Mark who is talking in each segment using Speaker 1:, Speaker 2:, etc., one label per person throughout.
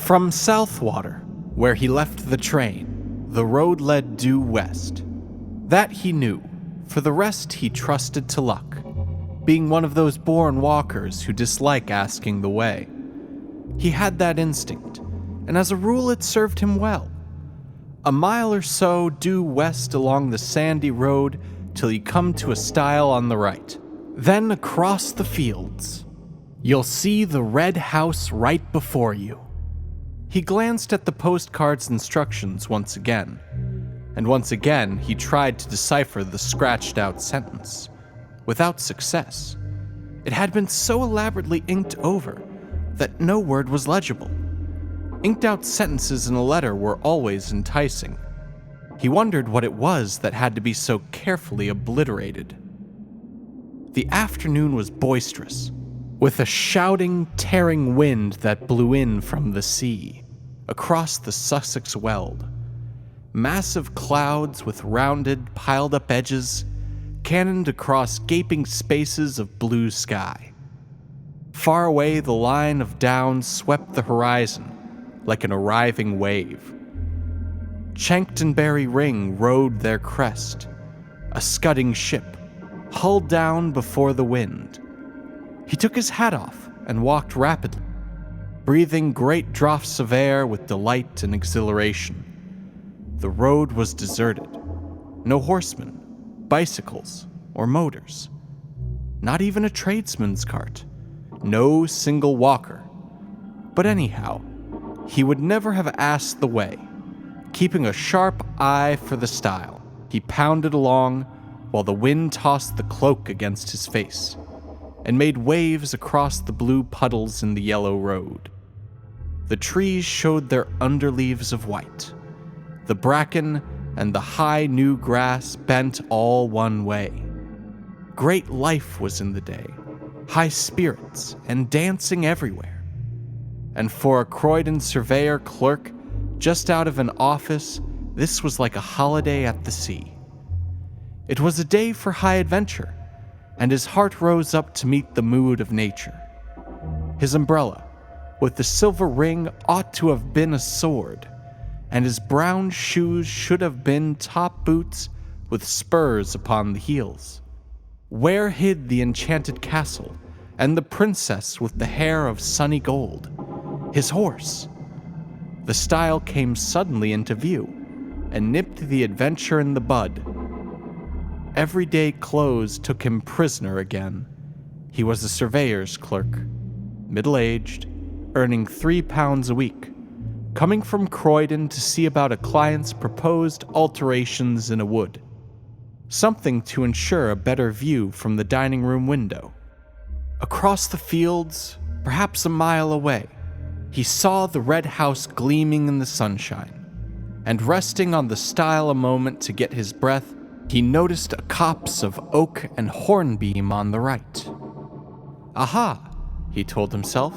Speaker 1: From Southwater, where he left the train, the road led due west. That he knew. For the rest, he trusted to luck, being one of those born walkers who dislike asking the way. He had that instinct, and as a rule it served him well. A mile or so due west along the sandy road till you come to a stile on the right. Then across the fields, you'll see the red house right before you. He glanced at the postcard's instructions once again, and once again he tried to decipher the scratched-out sentence, without success. It had been so elaborately inked over that no word was legible. Inked-out sentences in a letter were always enticing. He wondered what it was that had to be so carefully obliterated. The afternoon was boisterous, with a shouting, tearing wind that blew in from the sea, across the Sussex Weald. Massive clouds with rounded, piled-up edges cannoned across gaping spaces of blue sky. Far away, the line of downs swept the horizon like an arriving wave. Chanctonbury Ring rode their crest, a scudding ship, hull down before the wind. He took his hat off and walked rapidly, breathing great draughts of air with delight and exhilaration. The road was deserted. No horsemen, bicycles, or motors. Not even a tradesman's cart. No single walker. But anyhow, he would never have asked the way. Keeping a sharp eye for the stile, he pounded along while the wind tossed the cloak against his face and made waves across the blue puddles in the yellow road. The trees showed their underleaves of white. The bracken and the high new grass bent all one way. Great life was in the day, high spirits and dancing everywhere. And for a Croydon surveyor clerk just out of an office, this was like a holiday at the sea. It was a day for high adventure, and his heart rose up to meet the mood of nature. His umbrella, with the silver ring, ought to have been a sword, and his brown shoes should have been top boots with spurs upon the heels. Where hid the enchanted castle, and the princess with the hair of sunny gold? His horse. The stile came suddenly into view, and nipped the adventure in the bud. Everyday clothes took him prisoner again. He was a surveyor's clerk, middle-aged, earning £3 a week, coming from Croydon to see about a client's proposed alterations in a wood. Something to ensure a better view from the dining room window. Across the fields, perhaps a mile away, he saw the red house gleaming in the sunshine, and resting on the stile a moment to get his breath, he noticed a copse of oak and hornbeam on the right. Aha, he told himself,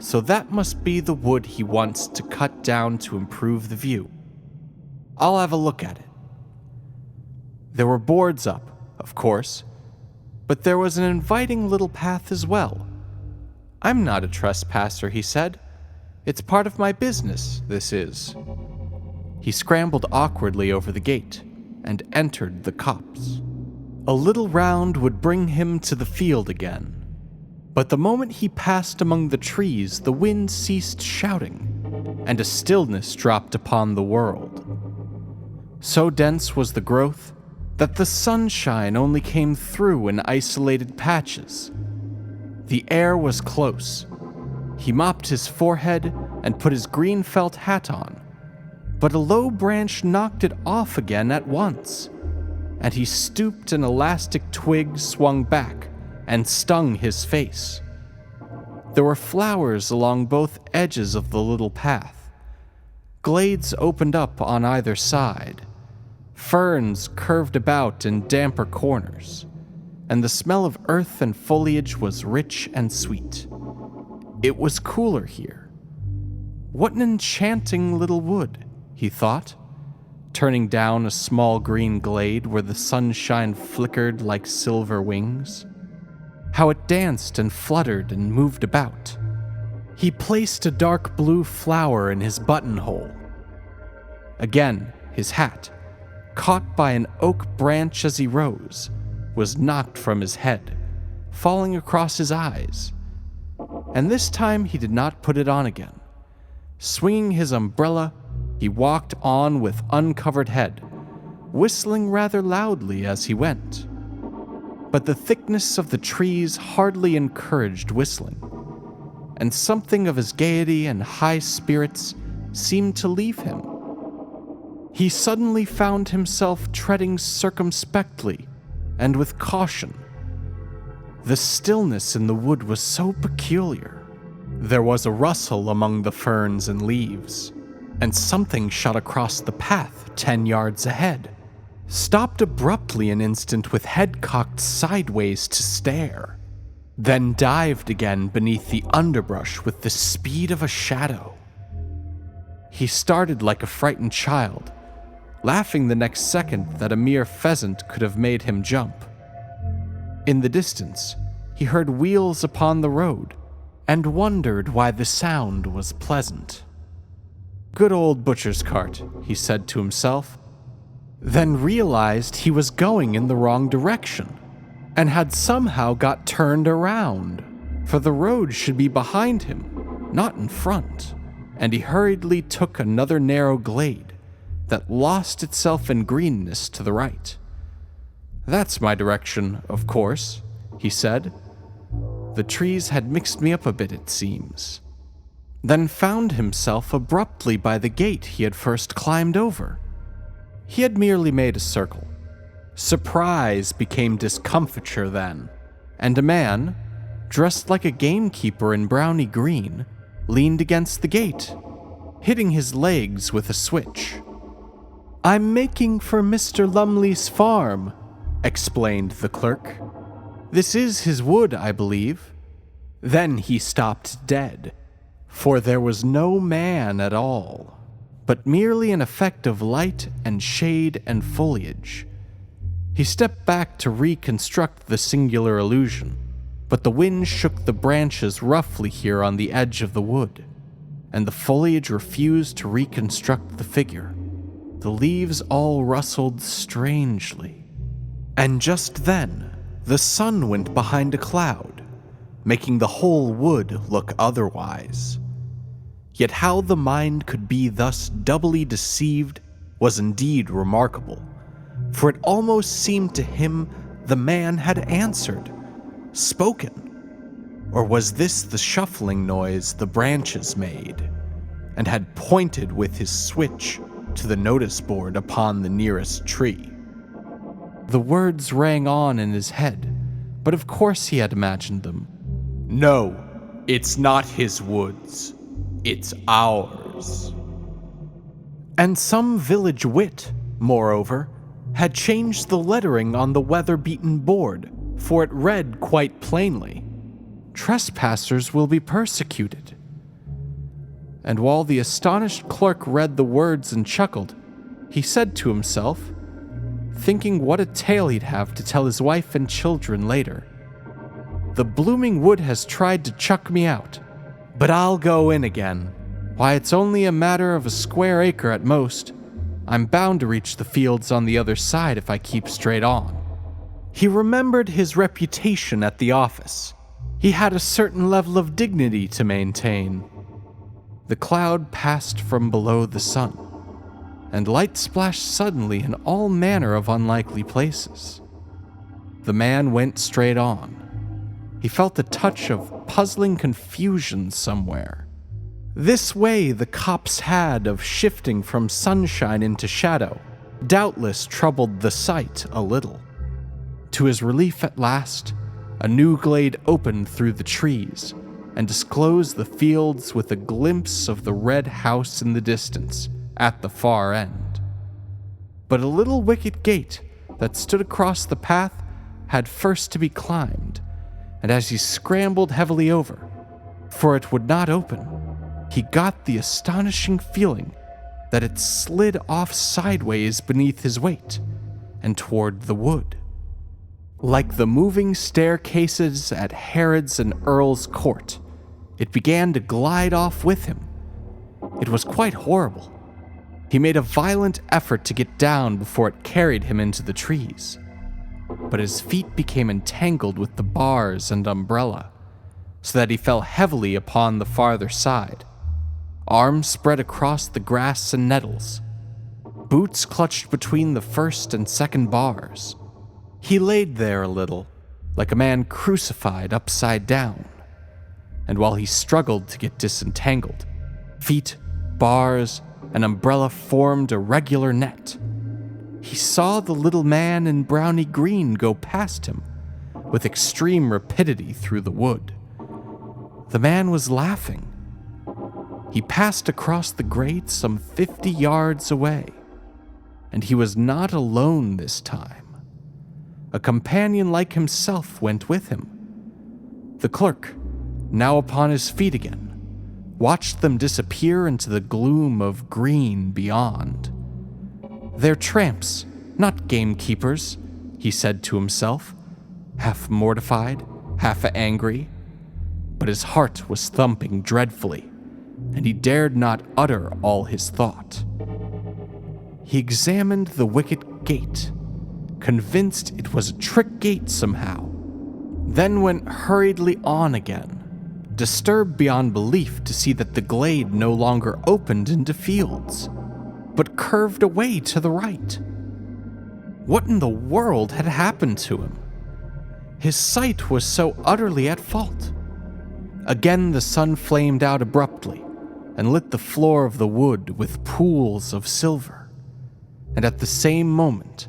Speaker 1: so that must be the wood he wants to cut down to improve the view. I'll have a look at it. There were boards up, of course, but there was an inviting little path as well. I'm not a trespasser, he said. It's part of my business, this is. He scrambled awkwardly over the gate and entered the copse. A little round would bring him to the field again. But the moment he passed among the trees, the wind ceased shouting, and a stillness dropped upon the world. So dense was the growth that the sunshine only came through in isolated patches. The air was close. He mopped his forehead and put his green felt hat on, but a low branch knocked it off again at once, and he stooped an elastic twig swung back and stung his face. There were flowers along both edges of the little path. Glades opened up on either side. Ferns curved about in damper corners, and the smell of earth and foliage was rich and sweet. It was cooler here. What an enchanting little wood, he thought, turning down a small green glade where the sunshine flickered like silver wings. How it danced and fluttered and moved about. He placed a dark blue flower in his buttonhole. Again, his hat, caught by an oak branch as he rose, was knocked from his head, falling across his eyes. And this time he did not put it on again. Swinging his umbrella, he walked on with uncovered head, whistling rather loudly as he went. But the thickness of the trees hardly encouraged whistling, and something of his gaiety and high spirits seemed to leave him. He suddenly found himself treading circumspectly and with caution. The stillness in the wood was so peculiar. There was a rustle among the ferns and leaves, and something shot across the path 10 yards ahead, stopped abruptly an instant with head cocked sideways to stare, then dived again beneath the underbrush with the speed of a shadow. He started like a frightened child, laughing the next second that a mere pheasant could have made him jump. In the distance, he heard wheels upon the road and wondered why the sound was pleasant. "Good old butcher's cart," he said to himself, then realized he was going in the wrong direction and had somehow got turned around, for the road should be behind him, not in front, and he hurriedly took another narrow glade that lost itself in greenness to the right. "That's my direction, of course," he said. The trees had mixed me up a bit, it seems. Then found himself abruptly by the gate he had first climbed over. He had merely made a circle. Surprise became discomfiture then, and a man, dressed like a gamekeeper in browny green, leaned against the gate, hitting his legs with a switch. "I'm making for Mr. Lumley's farm," explained the clerk. "This is his wood, I believe." Then he stopped dead, for there was no man at all, but merely an effect of light and shade and foliage. He stepped back to reconstruct the singular illusion, but the wind shook the branches roughly here on the edge of the wood, and the foliage refused to reconstruct the figure. The leaves all rustled strangely. And just then, the sun went behind a cloud, making the whole wood look otherwise. Yet how the mind could be thus doubly deceived was indeed remarkable, for it almost seemed to him the man had answered, spoken. Or was this the shuffling noise the branches made, and had pointed with his switch to the notice board upon the nearest tree? The words rang on in his head, but of course he had imagined them. "No, it's not his woods. It's ours." And some village wit, moreover, had changed the lettering on the weather-beaten board, for it read quite plainly, "Trespassers will be persecuted." And while the astonished clerk read the words and chuckled, he said to himself, thinking what a tale he'd have to tell his wife and children later, "The blooming wood has tried to chuck me out, but I'll go in again. Why, it's only a matter of a square acre at most. I'm bound to reach the fields on the other side if I keep straight on." He remembered his reputation at the office. He had a certain level of dignity to maintain. The cloud passed from below the sun, and light splashed suddenly in all manner of unlikely places. The man went straight on. He felt a touch of puzzling confusion somewhere. This way the copse had of shifting from sunshine into shadow doubtless troubled the sight a little. To his relief at last, a new glade opened through the trees and disclosed the fields with a glimpse of the red house in the distance at the far end. But a little wicket gate that stood across the path had first to be climbed, and as he scrambled heavily over, for it would not open, he got the astonishing feeling that it slid off sideways beneath his weight and toward the wood. Like the moving staircases at Herod's and Earl's court, it began to glide off with him. It was quite horrible. He made a violent effort to get down before it carried him into the trees, but his feet became entangled with the bars and umbrella, so that he fell heavily upon the farther side, arms spread across the grass and nettles, boots clutched between the first and second bars. He laid there a little, like a man crucified upside down, and while he struggled to get disentangled, feet, bars, and umbrella formed a regular net. He saw the little man in browny green go past him with extreme rapidity through the wood. The man was laughing. He passed across the grate some 50 yards away, and he was not alone this time. A companion like himself went with him. The clerk, now upon his feet again, watched them disappear into the gloom of green beyond. "They're tramps, not gamekeepers," he said to himself, half mortified, half angry. But his heart was thumping dreadfully, and he dared not utter all his thought. He examined the wicket gate, convinced it was a trick gate somehow, then went hurriedly on again, disturbed beyond belief to see that the glade no longer opened into fields, but curved away to the right. What in the world had happened to him? His sight was so utterly at fault. Again the sun flamed out abruptly and lit the floor of the wood with pools of silver, and at the same moment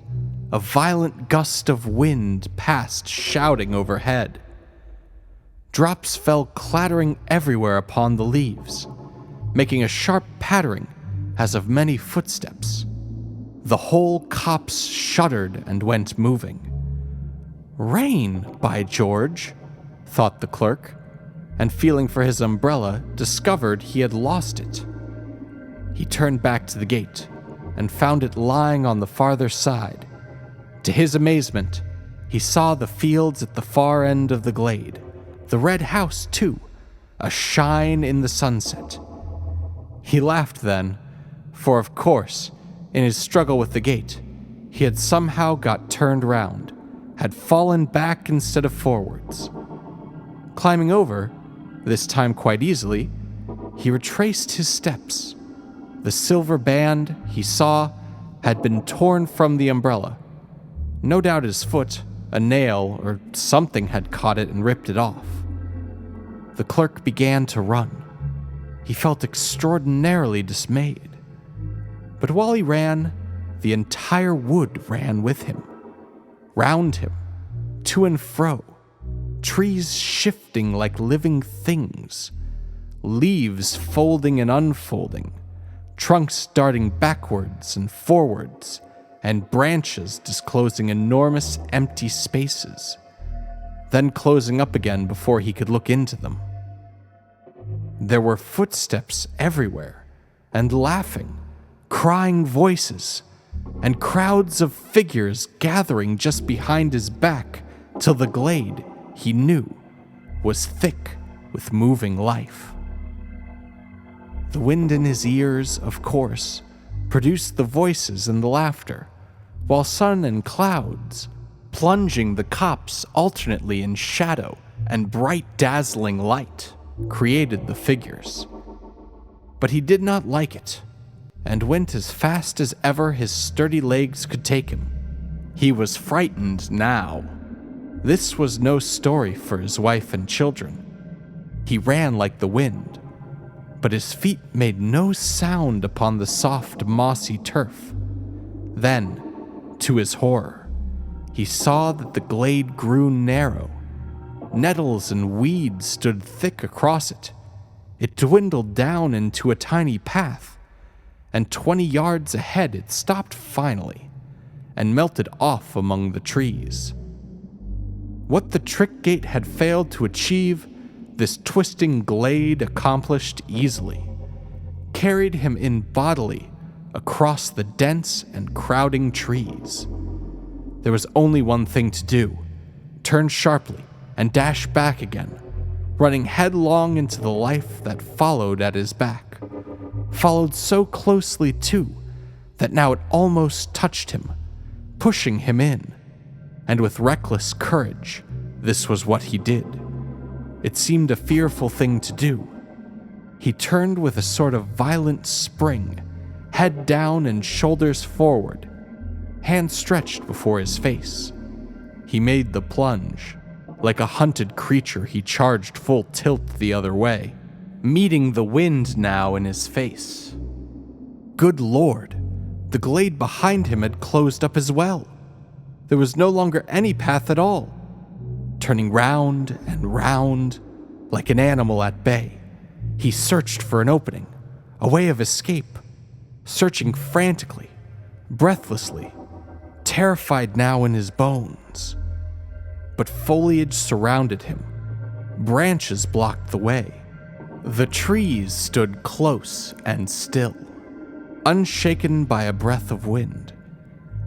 Speaker 1: a violent gust of wind passed shouting overhead. Drops fell clattering everywhere upon the leaves, making a sharp pattering as of many footsteps. The whole copse shuddered and went moving. "Rain, by George," thought the clerk, and feeling for his umbrella, discovered he had lost it. He turned back to the gate and found it lying on the farther side. To his amazement, he saw the fields at the far end of the glade, the red house, too, a shine in the sunset. He laughed then, for of course, in his struggle with the gate, he had somehow got turned round, had fallen back instead of forwards. Climbing over, this time quite easily, he retraced his steps. The silver band, he saw, had been torn from the umbrella. No doubt his foot, a nail, or something had caught it and ripped it off. The clerk began to run. He felt extraordinarily dismayed. But while he ran, the entire wood ran with him, round him, to and fro, trees shifting like living things, leaves folding and unfolding, trunks darting backwards and forwards, and branches disclosing enormous empty spaces, then closing up again before he could look into them. There were footsteps everywhere, and laughing, crying voices, and crowds of figures gathering just behind his back till the glade, he knew, was thick with moving life. The wind in his ears, of course, produced the voices and the laughter, while sun and clouds, plunging the copse alternately in shadow and bright dazzling light, created the figures. But he did not like it, and went as fast as ever his sturdy legs could take him. He was frightened now. This was no story for his wife and children. He ran like the wind, but his feet made no sound upon the soft, mossy turf. Then, to his horror, he saw that the glade grew narrow. Nettles and weeds stood thick across it. It dwindled down into a tiny path, and 20 yards ahead it stopped finally, and melted off among the trees. What the trick gate had failed to achieve, this twisting glade accomplished easily, carried him in bodily across the dense and crowding trees. There was only one thing to do: turn sharply and dash back again, running headlong into the life that followed at his back. Followed so closely, too, that now it almost touched him, pushing him in. And with reckless courage, this was what he did. It seemed a fearful thing to do. He turned with a sort of violent spring, head down and shoulders forward, hands stretched before his face. He made the plunge. Like a hunted creature, he charged full tilt the other way, meeting the wind now in his face. Good Lord, the glade behind him had closed up as well. There was no longer any path at all. Turning round and round, like an animal at bay, he searched for an opening, a way of escape, searching frantically, breathlessly, terrified now in his bones. But foliage surrounded him. Branches blocked the way. The trees stood close and still, unshaken by a breath of wind,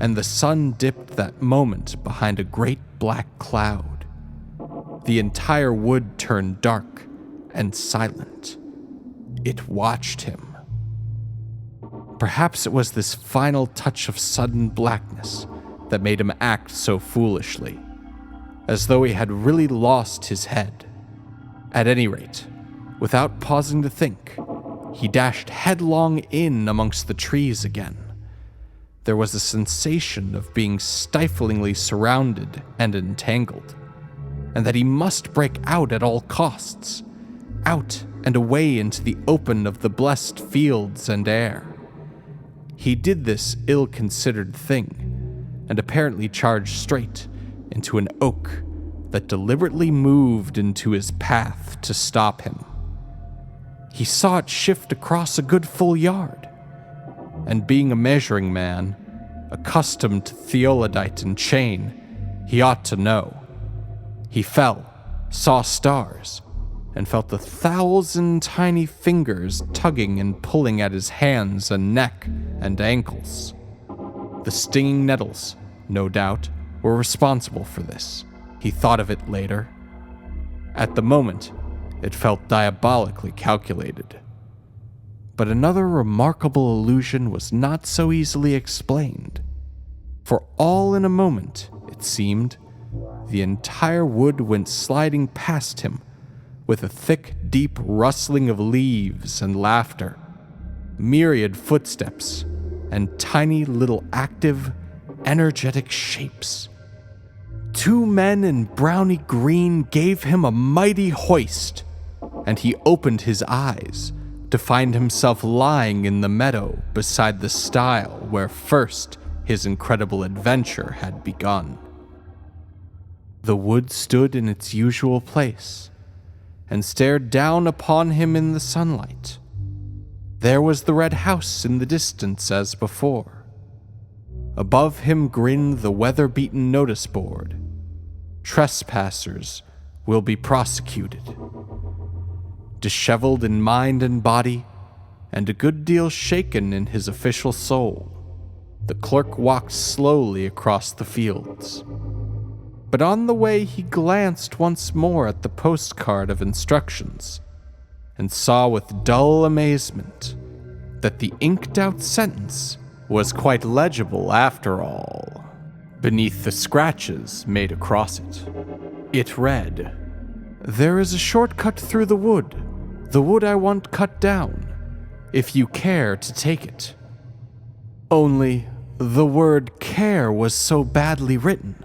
Speaker 1: and the sun dipped that moment behind a great black cloud. The entire wood turned dark and silent. It watched him. Perhaps it was this final touch of sudden blackness that made him act so foolishly, as though he had really lost his head. At any rate, without pausing to think, he dashed headlong in amongst the trees again. There was a sensation of being stiflingly surrounded and entangled, and that he must break out at all costs, out and away into the open of the blessed fields and air. He did this ill-considered thing, and apparently charged straight into an oak that deliberately moved into his path to stop him. He saw it shift across a good full yard, and being a measuring man, accustomed to theodolite and chain, he ought to know. He fell, saw stars, and felt 1,000 tiny fingers tugging and pulling at his hands and neck and ankles. The stinging nettles, no doubt, were responsible for this. He thought of it later. At the moment, it felt diabolically calculated. But another remarkable illusion was not so easily explained. For all in a moment, it seemed, the entire wood went sliding past him with a thick, deep rustling of leaves and laughter, myriad footsteps, and tiny little active, energetic shapes. 2 men in browny green gave him a mighty hoist, and he opened his eyes to find himself lying in the meadow beside the stile where first his incredible adventure had begun. The wood stood in its usual place and stared down upon him in the sunlight. There was the red house in the distance as before. Above him grinned the weather-beaten notice board. Trespassers will be prosecuted. Disheveled in mind and body, and a good deal shaken in his official soul, the clerk walked slowly across the fields. But on the way he glanced once more at the postcard of instructions, and saw with dull amazement that the inked-out sentence was quite legible after all, beneath the scratches made across it. It read, "There is a shortcut through the wood I want cut down, if you care to take it." Only the word care was so badly written.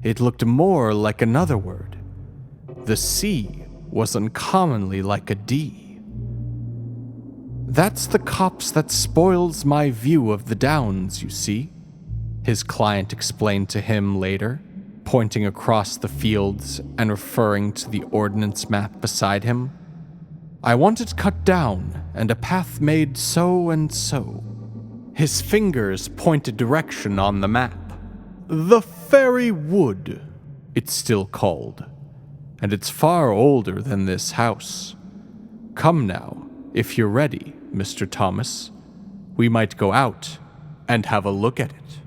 Speaker 1: It looked more like another word. The C was uncommonly like a D. "That's the copse that spoils my view of the downs, you see," his client explained to him later, pointing across the fields and referring to the ordnance map beside him. "I want it cut down and a path made so and so." His fingers pointed direction on the map. "The Fairy Wood," it's still called, and it's far older than this house. Come now, if you're ready, Mr. Thomas, we might go out and have a look at it.